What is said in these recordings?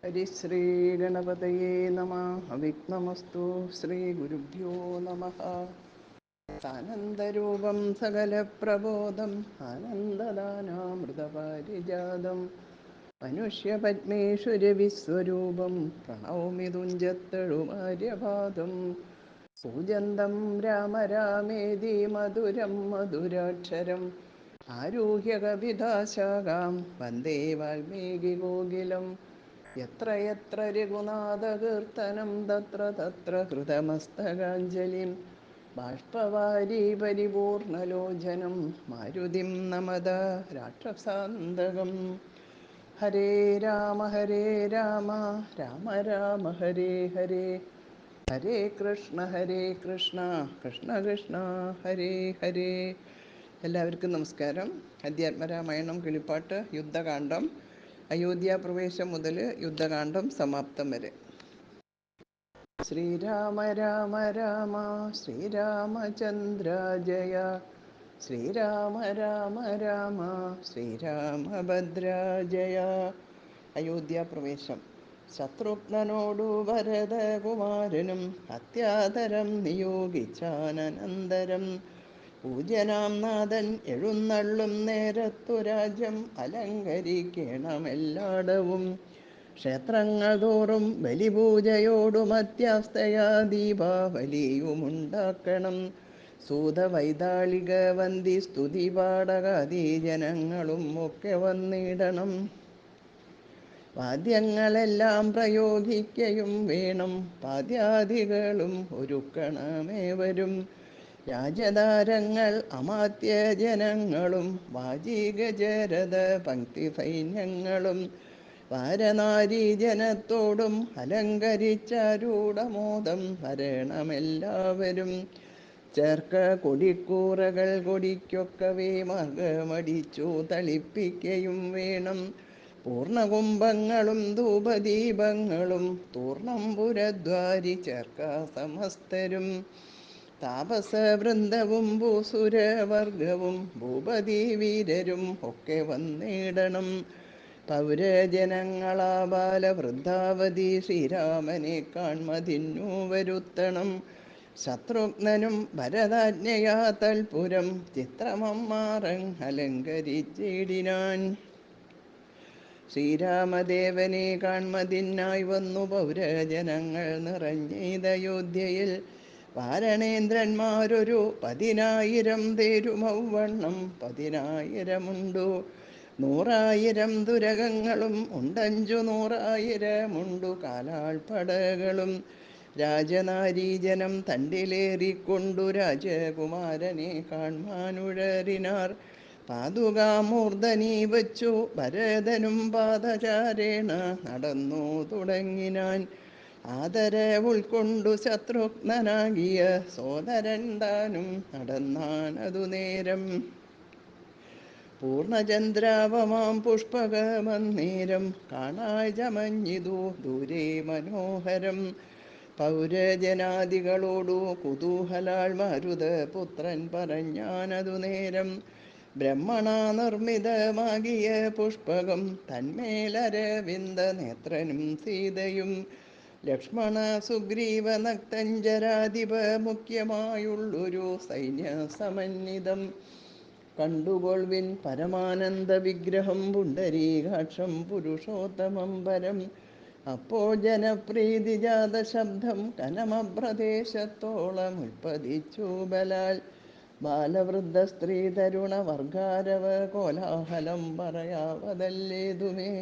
ഹരിശ്രീ ഗണപതയേ നമ. അവിഘ്നമസ്തു. ശ്രീ ഗുരുഭ്യോ നമ. സാനന്ദരൂപം സകലപ്രബോധം ആനന്ദദാനാമൃതപാരിജാതം മനുഷ്യപത്മേശ്വരവിസ്വരൂപം പ്രണൗമി തുഞ്ചത്തെഴുമാര്യപാദം. കൂജന്തം രാമ രാമേതി മധുരം മധുരാക്ഷരം ആരുഹ്യ കവിതാശാഖാം വന്ദേ വാൽമീകി കോകിലം. യത്ര യത്ര രഘുനാഥകീർത്തനം തത്ര തത്ര ഹൃതമസ്തകാഞ്ജലിം ബാഷ്പവാരി പരിപൂർണലോചനം മാരുതിം നമത രാക്ഷസാന്തകം. ഹരേ രാമ രാമ രാമ ഹരേ ഹരേ, ഹരേ കൃഷ്ണ കൃഷ്ണ കൃഷ്ണ ഹരേ ഹരേ. എല്ലാവർക്കും നമസ്കാരം. അധ്യാത്മരാമായണം കിളിപ്പാട്ട് യുദ്ധകാന്ഡം, അയോധ്യാപ്രവേശം മുതൽ യുദ്ധകാന്ഡം സമാപ്തം വരെ. ശ്രീരാമ രാമ രാമ ശ്രീരാമചന്ദ്ര ജയ, ശ്രീരാമ രാമ രാമ ശ്രീരാമഭദ്ര ജയ. അയോധ്യാപ്രവേശം. ശത്രുഘ്നനോടു ഭരതകുമാരനും അത്യാദരം നിയോഗിച്ചാനന്തരം പൂജനാം നാഥൻ എഴുന്നള്ളും നേരത്തു രാജ്യം അലങ്കരിക്കണമെല്ലാടവും. ക്ഷേത്രങ്ങൾ തോറും ബലിപൂജയോടും അത്യാസ്തയാ ദീപാവലിയുമുണ്ടാക്കണം. സൂതവൈതാളിക വന്ദി സ്തുതി പാടകാദി ജനങ്ങളും ഒക്കെ വന്നിടണം. വാദ്യങ്ങളെല്ലാം പ്രയോഗിക്കയും വേണം, പാദ്യാദികളും ഒരുക്കണമേവരും. രാജതാരങ്ങൾ അമാത്യ ജനങ്ങളും വാചികജരത പങ്ക്തി സൈന്യങ്ങളും വാരനാരീജനത്തോടും അലങ്കരിച്ചാരൂഢമോദം വരണമെല്ലാവരും. ചേർക്ക കൊടിക്കൂറകൾ കൊടിക്കൊക്കവേ മാർഗമടിച്ചു തളിപ്പിക്കയും വേണം. പൂർണ്ണകുംഭങ്ങളും ധൂപദീപങ്ങളും തൂർണംപുരദ്വാരി ചേർക്ക സമസ്തരും. താപസവൃന്ദവും ഭൂസുരവർഗവും ഭൂപതിവീരരും ഒക്കെ വന്നിടണം. പൗരജനങ്ങളാ ബാലവൃദ്ധാവധി ശ്രീരാമനെ കാൺമതിന്നു വരുത്തണം. ശത്രുഘ്നനും ഭരതാജ്ഞയാ തൽപുരം ചിത്രമമ്മാറങ് അലങ്കരിച്ചിടിനാൻ. ശ്രീരാമദേവനെ കാൺമതിനായി വന്നു പൗരജനങ്ങൾ നിറഞ്ഞിതയോധ്യയിൽ. വാരണേന്ദ്രന്മാരൊരു 10,000 തേരുമൗവണ്ണം 10,000 100,000 തുരകങ്ങളും ഉണ്ടഞ്ചു 100,000 കാലാൾപ്പടകളും. രാജനാരീജനം തണ്ടിലേറിക്കൊണ്ടു രാജകുമാരനെ കാൺമാനുഴറിനാർ. പാതുകാമൂർധനി വച്ചു ഭരതനും പാദചാരേണ നടന്നു തുടങ്ങിനാൻ. ആദരവുൾക്കൊണ്ടു ശത്രുഘ്നനാകിയ സോദരൻ താനും നടന്നാനതു നേരം. പൂർണ്ണചന്ദ്രാവമാം പുഷ്പകമന്നേരം കാണായി ചമഞ്ഞിതു ദൂരെ മനോഹരം. പൗരജനാദികളോടു കുതൂഹലാൾ മാരുതപുത്രൻ പറഞ്ഞാനതു നേരം. ബ്രഹ്മണാ നിർമ്മിതമാകിയ പുഷ്പകം തന്മേലരവിന്ദ നേത്രനും സീതയും. ലക്ഷ്മണ സുഗ്രീവ നക്തഞ്ചരാധിപ മുഖ്യമായുള്ളൊരു സൈന്യസമന്വിതം. കണ്ടുകൊൾവിൻ പരമാനന്ദ വിഗ്രഹം പുണ്ടരീകാക്ഷം പുരുഷോത്തമം പരം. അപ്പോൾ ജനപ്രീതിജാത ശബ്ദം കനമപ്രദേശത്തോളം ഉൽപ്പതിച്ചു ബലാൽ. ബാലവൃദ്ധ സ്ത്രീ തരുണ വർഗാരവ കോലാഹലം പറയാവതല്ലേതുമേ.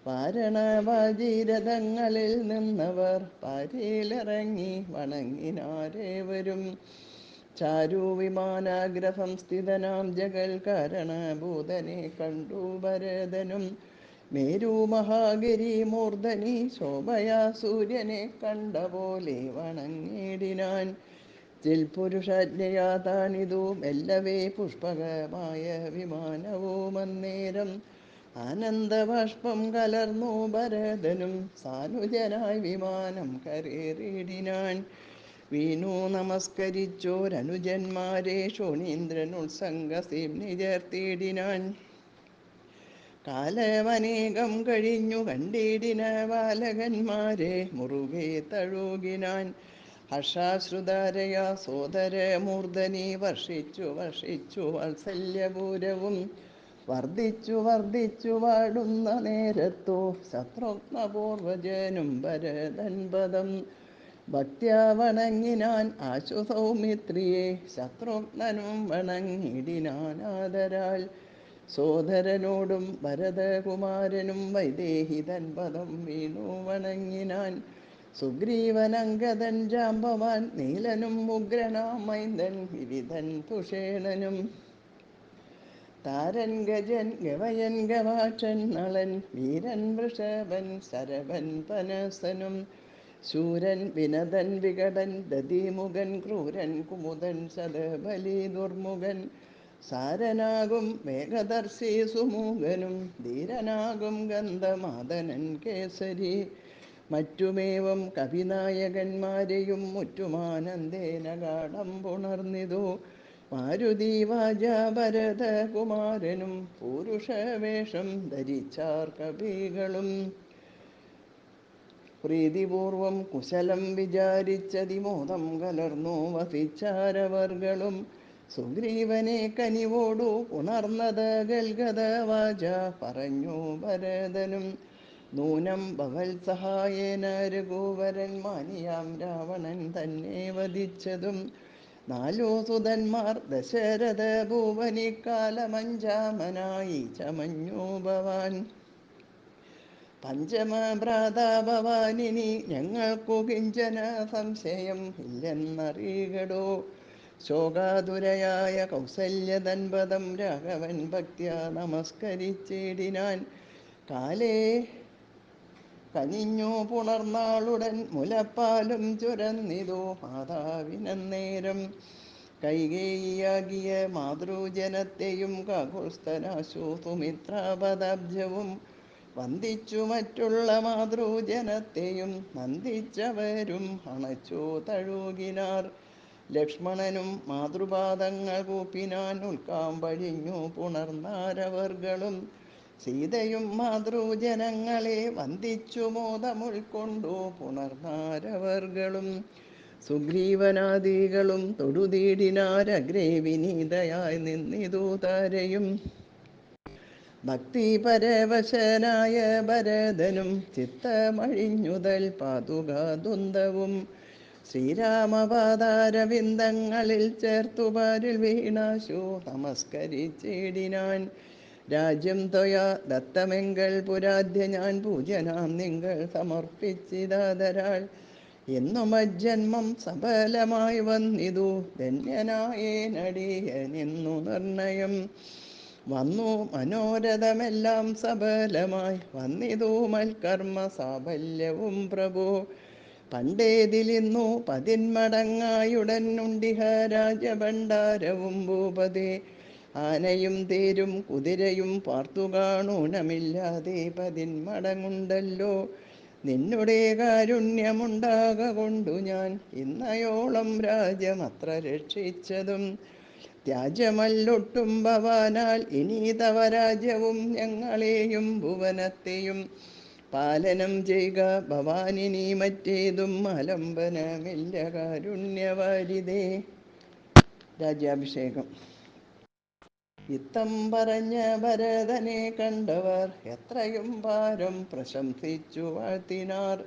വാരണവാജീരഥങ്ങളിൽ നിന്നവർ പാരിയിലിറങ്ങി വണങ്ങിനാരേവരും. ചാരുവിമാനാഗ്രസംസ്ഥിതനാം ജഗൽ കാരണഭൂതനെ കണ്ടു ഭരതനും. മേരുമഹാഗിരി മൂർധനി ശോഭയാ സൂര്യനെ കണ്ട പോലെ വണങ്ങിടിനാൻ. ചിൽപുരുഷാജ്ഞയാ താണിതു മെല്ലവേ പുഷ്പകമായ വിമാനവുമന്നേരം. ആനന്ദബാഷ്പം കലർന്നു ഭരതനും സാനുജനായി വിമാനം കരേറിടിനാൻ. വീണു നമസ്കരിച്ചോരനുജന്മാരെ ശോണീന്ദ്രനുത്സംഗസീംനി ചേർത്തിടിനാൻ. കാലമനേകം കഴിഞ്ഞു കണ്ടിടിന ബാലകന്മാരെ മുറുകെ തഴുകിനാൻ. ഹർഷാശ്രുതാരയ സോദരമൂർധനി വർഷിച്ചു വർഷിച്ചു വാത്സല്യപൂരവും വർദ്ധിച്ചു വർദ്ധിച്ചു വാടുന്ന നേരത്തു ശത്രുഘ്നപൂർവജനും ഭരതൻ പദം ഭക്ത്യാ വണങ്ങിനാൻ. ആശു സൗമിത്രിയെ ശത്രുഘ്നനും വണങ്ങിടിനാനാദരാൽ. സോദരനോടും ഭരതകുമാരനും വൈദേഹിതൻ പദം വീണു വണങ്ങിനാൻ. സുഗ്രീവനങ്കദൻ ജാമ്പവാൻ നീലനും ഉഗ്രനാം മൈന്ദൻ വിവിധൻ തുഷേണനും താരൻ ഗജൻ ഗവയൻ ഗവാക്ഷൻ നളൻ വീരൻ വൃഷഭൻ ശരവൻ പനസനും ശൂരൻ വിനതൻ വികടൻ ദതിമുഖൻ ക്രൂരൻ കുമുദൻ ശതബലി ദുർമുഖൻ സാരനാകും വേഗദർശി സുമുഖനും ധീരനാകും ഗന്ധമാദനൻ കേസരി മറ്റുമേവം കവിനായകന്മാരെയും മുറ്റുമാനന്ദേന ഗാഠം പുണർന്നിതു. മാരുതി വാച ഭരതകുമാരനും പുരുഷവേഷം ധരിച്ചാർ കവികളും പ്രീതിപൂർവം കുശലം വിചാരിച്ചതിമോദം കലർന്നു വസിച്ചാരവർകളും. സുഗ്രീവനെ കനിവോടു ഉണർന്നത് ഗൽഗത വാച പറഞ്ഞു ഭരതനും. നൂനം ഭവൽ സഹായേന രഘുവരൻ മാനിയാം രാവണൻ തന്നെ വധിച്ചതും. നാലു സുതന്മാർ ദശരഥ ഭുവനിക്കാലമഞ്ചാമനായി ചമഞ്ഞു ഭവാൻ. പഞ്ചമ ഭ്രാതാ ഭവാനിനി ഞങ്ങൾക്കു കിഞ്ചന സംശയം ഇല്ലെന്നറികടോ. ശോകാതുരയായ കൗസല്യതൻപദം രാഘവൻ ഭക്ത്യാ നമസ്കരിച്ചിടിനാൻ. കാലേ കനിഞ്ഞു പുണർന്നാളുടൻ മുലപ്പാലും ചുരന്നിതു മാതാവിനന്നേരം. കൈകേയിയാകിയ മാതൃജനത്തെയും കാകുൽസ്ഥനാശു സുമിത്രാപദാബ്ജവും വന്ദിച്ചു മറ്റുള്ള മാതൃജനത്തെയും നന്ദിച്ചവരും അണച്ചു തഴുകിനാർ. ലക്ഷ്മണനും മാതൃപാദങ്ങൾ കൂപ്പിനാൻ ഉൾക്കാമ്പഴിഞ്ഞു പുണർന്നാരവർകളും. സീതയും മാതൃജനങ്ങളെ വന്ദിച്ചു മോദമുൾക്കൊണ്ടു പുണർന്നാരവർകളും. സുഗ്രീവനാദികളും തൊഴുതീടിനാരഗ്രേ വിനീതയായി നിന്നിതു താരയും. ഭക്തിപരവശനായ ഭരതനും ചിത്തമഴിഞ്ഞുതൽ പാതുകാദ്വന്ദ്വവും ശ്രീരാമപാദാരവിന്ദങ്ങളിൽ ചേർത്തുപാരിൽ വീണാശു നമസ്കരിച്ചിടിനാൻ. രാജ്യം ത്വയാ ദത്തമെങ്കൽ പുരാധ്യ ഞാൻ പൂജനാം നിങ്ങൾ സമർപ്പിച്ചിതാദരാൾ. എന്നു മജ്ജന്മം സഫലമായി വന്നിതു ധന്യനായേനടിയനെന്നു നിർണയം. വന്നു മനോരഥമെല്ലാം സഫലമായി വന്നിതു മൽക്കർമ്മ സാഫല്യവും പ്രഭു. പണ്ടേതിലിന്നു പതിന്മടങ്ങായുടനുണ്ടിഹ രാജഭണ്ഡാരവും ഭൂപതേ. ആനയും തേരും കുതിരയും പാർത്തു കാണൂനമില്ലാതെ പതിന്മടങ്ങുണ്ടല്ലോ. നിന്നുടെ കാരുണ്യമുണ്ടാക കൊണ്ടു ഞാൻ ഇന്നയോളം രാജ്യമത്ര രക്ഷിച്ചതും. ത്യാജ്യമല്ലൊട്ടും ഭവാനാൽ ഇനി തവ രാജ്യവും ഞങ്ങളെയും ഭുവനത്തെയും പാലനം ചെയ്യുക ഭവാനിനി മറ്റേതും ആലംബനമില്ല കാരുണ്യവാരിതേ. രാജ്യാഭിഷേകം. ഇത്തം പറഞ്ഞ ഭരതനെ കണ്ടവർ എത്രയും പാരം പ്രശംസിച്ചു വാഴ്ത്തിനാർ.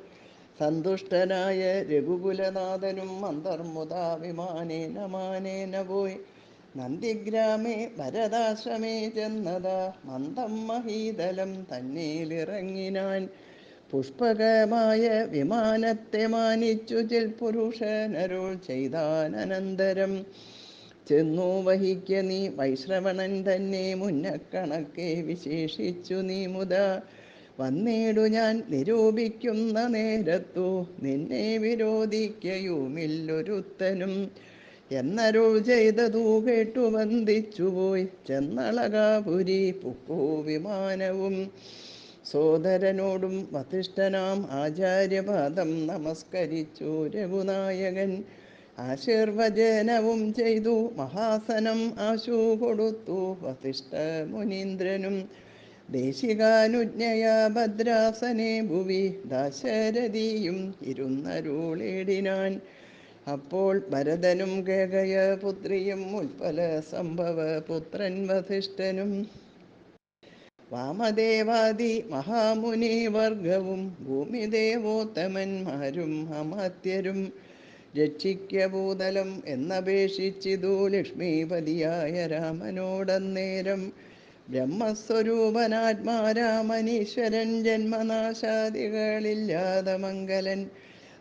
സന്തുഷ്ടനായ രഘുകുലനാഥനും അന്തർമുദാ വിമാനേന മാനേന പോയി നന്ദിഗ്രാമേ ഭരതാശ്രമേ ചെന്നതാ മന്ദം മഹീതലം തന്നേലിറങ്ങിനാൻ. പുഷ്പകമായ വിമാനത്തെ മാനിച്ചു ചിൽ പുരുഷനരുൾ ചെയ്താനന്തരം. ചെന്നു വഹിക്ക നീ വൈശ്രവണൻ തന്നെ മുന്നക്കണക്കെ വിശേഷിച്ചു നീ മുതാ. വന്നിടു ഞാൻ നിരൂപിക്കുന്ന നേരത്തു നിന്നെ വിരോധിക്കയുമില്ലൊരുത്തനും. എന്നരുൾ ചെയ്തതു കേട്ടു വന്ദിച്ചുപോയി ചെന്നളകാപുരി പുക്കു വിമാനവും. സോദരനോടും വസിഷ്ഠനാം ആചാര്യപാദം നമസ്കരിച്ചു രഘുനായകൻ. ആശീർവചനവും ചെയ്തു മഹാസനം ആശു കൊടുത്തു വസിഷ്ഠ മുനീന്ദ്രനും. ദേശികാനുജ്ഞയാ ഭദ്രാസനെ ഭുവി ദാശരഥിയും ഇരുന്നരുളിടിനാൻ. അപ്പോൾ ഭരതനും കേകയ പുത്രിയും ഉൽപ്പല സംഭവ പുത്രൻ വസിഷ്ഠനും വാമദേവാദി മഹാമുനി വർഗവും ഭൂമിദേവോത്തമന്മാരും അമാത്യരും രക്ഷിക്ക ഭൂതലം എന്നപേക്ഷിച്ചിതു ലക്ഷ്മീപതിയായ രാമനോടന്നേരം. ബ്രഹ്മസ്വരൂപനാത്മാരാമനീശ്വരൻ ജന്മനാശാദികളില്ലാത മംഗലൻ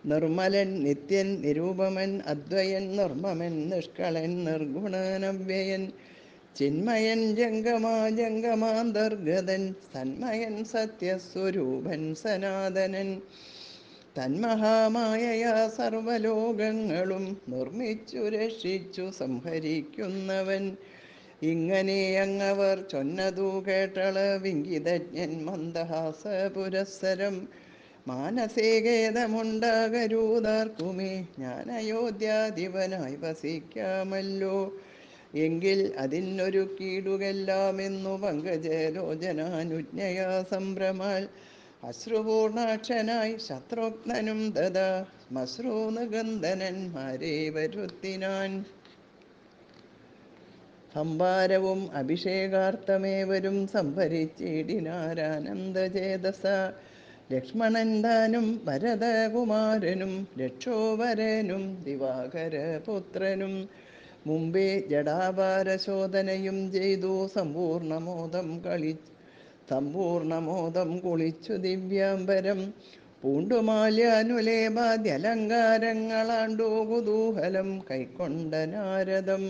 നിർമ്മലൻ നിത്യൻ നിരൂപമൻ അദ്വയൻ നിർമ്മമൻ നിഷ്കളൻ നിർഗുണനവ്യയൻ ചിന്മയൻ ജംഗമാന്തർഗതൻ സന്മയൻ സത്യസ്വരൂപൻ സനാതനൻ തന്മഹാമായയാ സർവലോകങ്ങളും നിർമ്മിച്ചു രക്ഷിച്ചു സംഹരിക്കുന്നവൻ. ഇങ്ങനെ അങ്ങവർ ചൊന്നതു കേട്ടള വിങ്കിതജ്ഞൻ മന്ദഹാസ പുരസ്സരം മാനസേ ഖേദമുണ്ടാകരുതാർക്കുമേ ഞാൻ അയോധ്യാധിപനായി വസിക്കാമല്ലോ. എങ്കിൽ അതിനൊരു കീടുകെല്ലാമെന്നു പങ്കജലോചനാനുജ്ഞയാ സംഭ്രമാൽ അശ്രുപൂർണാക്ഷനായി ശത്രുഘ്നനും ദദാ ശ്മശ്രൂനികന്ദനന്മാരെ വരുത്തിനാൻ. സംഭാരവും അഭിഷേകാർത്ഥമേവരും സംഭരിച്ചിടിനാരാനന്ദചേതസ. ലക്ഷ്മണൻ താനും ഭരതകുമാരനും രക്ഷോവരനും ദിവാകരപുത്രനും മുമ്പേ ജടാപാരശോധനയും ചെയ്തു സമ്പൂർണമോദം കുളിച്ചു ദിവ്യാംബരം പൂണ്ടുമാല്യാനുലേപാദ്യലങ്കാരങ്ങളാണ്ടു കുതൂഹലം കൈക്കൊണ്ട നാരദം.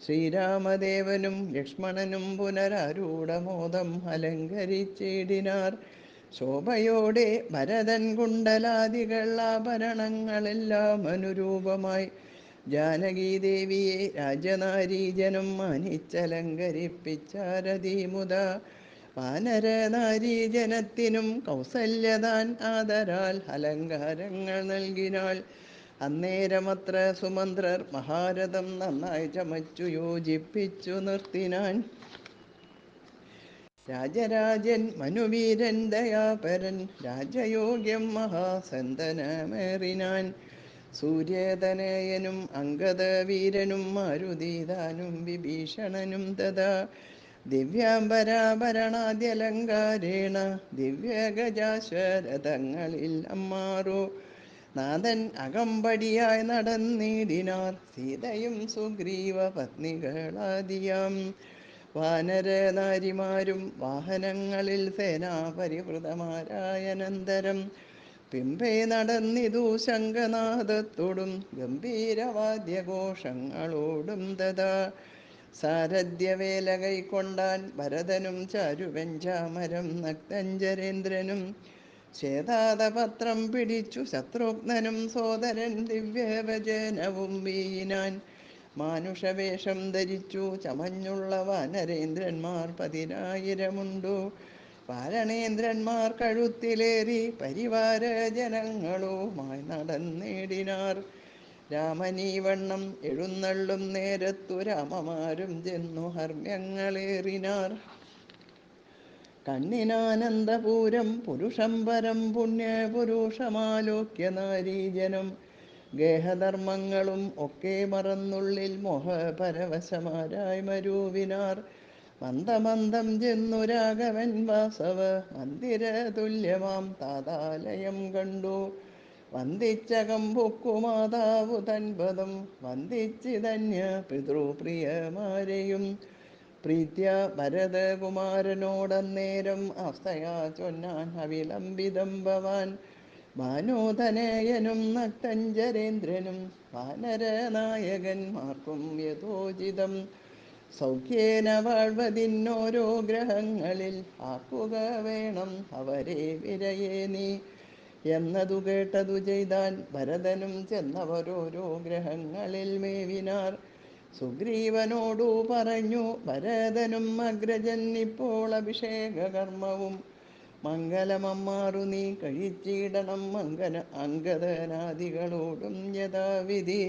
ശ്രീരാമദേവനും ലക്ഷ്മണനും പുനരാരൂഢമോദം അലങ്കരിച്ചിടിനാർ. ശോഭയോടെ ഭരതൻ കുണ്ടലാദികൾ ആഭരണങ്ങളെല്ലാം അനുരൂപമായി ജാനകീദേവിയെ രാജനാരീജനം മാനിച്ചലങ്കരിപ്പിച്ചാരതിമുത. വാനരനാരീജനത്തിനും കൗസല്യതാൻ ആദരാൽ അലങ്കാരങ്ങൾ നൽകിനാൾ. അന്നേരമത്ര സുമന്ത്രർ മഹാരഥം നന്നായി ചമച്ചു യോജിപ്പിച്ചു നിർത്തിനാൻ. രാജരാജൻ മനുവീരൻ ദയാപരൻ രാജയോഗ്യം മഹാസന്തനമേറിനാൻ. സൂര്യതനയനും അംഗദവീരനും മാരുതീതാനും വിഭീഷണനും തഥാ ദിവ്യാംബരാഭരണാദ്യലങ്കാരേണ ദിവ്യഗജാശ്വരഥങ്ങളിൽ അമ്മാറു നാഥൻ അകമ്പടിയായി നടന്നിടിനാർ. സീതയും സുഗ്രീവ പത്നികളാദിയാം വാനരനാരിമാരും വാഹനങ്ങളിൽ സേനാപരിവൃതമാരായനന്തരം പിമ്പേ നടന്നിതു ശംഖനാദത്തോടും ഗംഭീരവാദ്യഘോഷങ്ങളോടും തഥാ. സാരഥ്യവേല കൈക്കൊണ്ടാൻ ഭരതനും ചാരുവെഞ്ചാമരം നക്തഞ്ചരേന്ദ്രനും ശ്വേതാതപത്രം പിടിച്ചു ശത്രുഘ്നനും സോദരൻ ദിവ്യവചനവും വീയിനാൻ. മാനുഷവേഷം ധരിച്ചു ചമഞ്ഞുള്ള വാനരേന്ദ്രന്മാർ 10,000 വാരണേന്ദ്രന്മാർ കഴുത്തിലേറി പരിവാരജനങ്ങളുമായി നടന്നിടിനാർ. രാമനീവണ്ണം എഴുന്നള്ളും നേരത്തു രാമമാരും ചെന്നു ഹർമ്മ്യങ്ങളേറിനാർ. കണ്ണിനാനന്ദപൂരം പുരുഷം പരം പുണ്യപുരുഷമാലോക്യ നാരീജനം ഗേഹധർമ്മങ്ങളും ഒക്കെ മറന്നുള്ളിൽ മോഹപരവശമാരായി മരുവിനാർ. മന്ദമന്ദം ചെന്നു രാഘവൻ വാസവ മന്ദിര തുല്യമാം താതാലയം കണ്ടു. വന്ദിച്ചകം പൊക്കു മാതാവു തൻപദം വന്ദിച്ചിതന്യ പിതൃപ്രിയമാരെയും പ്രീത്യ ഭരതകുമാരനോടന്നേരം ആസ്തയാ ചൊന്നാൻ അവിലംബിതം ഭവാൻ. ഭാനുതനയനും നക്തഞ്ചരേന്ദ്രനും വാനരനായകന്മാർക്കും യഥോചിതം സൗഖ്യേന വാഴ്വതിന്നോരോ ഗ്രഹങ്ങളിൽ ആക്കുക വേണം അവരെ വിരയേ നീ. എന്നതു കേട്ടതു ചെയ്താൻ ഭരതനും ചെന്നവരോരോ ഗ്രഹങ്ങളിൽ മേവിനാർ. സുഗ്രീവനോടു പറഞ്ഞു ഭരതനും അഗ്രജൻ ഇപ്പോൾ അഭിഷേകകർമ്മവും മംഗലമമ്മാറു നീ കഴിച്ചിടണം അങ്കദനാദികളോടും യഥാവിധി.